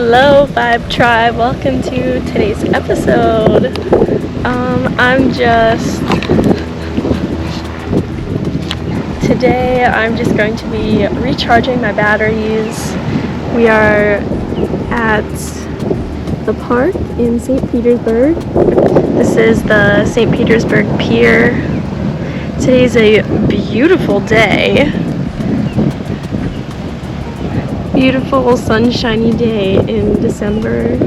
Hello Vibe Tribe, welcome to today's episode. Today I'm just going to be recharging my batteries. We are at the park in St. Petersburg. This is the St. Petersburg Pier. Today's a beautiful day. Beautiful sunshiny day in December.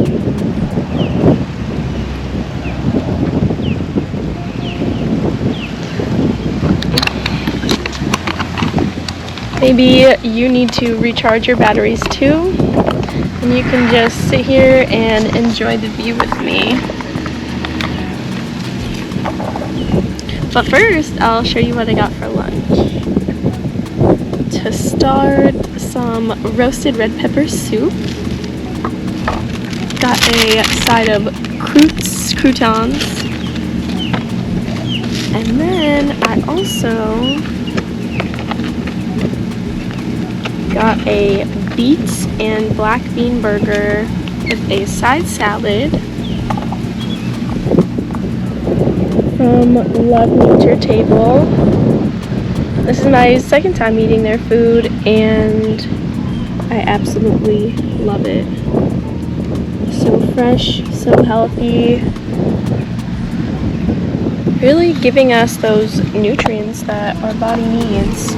Maybe you need to recharge your batteries too, and you can just sit here and enjoy the view with me. But first, I'll show you what I got for lunch. To start, some roasted red pepper soup. Got a side of croutons. And then I also got a beets and black bean burger with a side salad from Love Nature Table. This is my second time eating their food and I absolutely love it. So fresh, so healthy. Really giving us those nutrients that our body needs.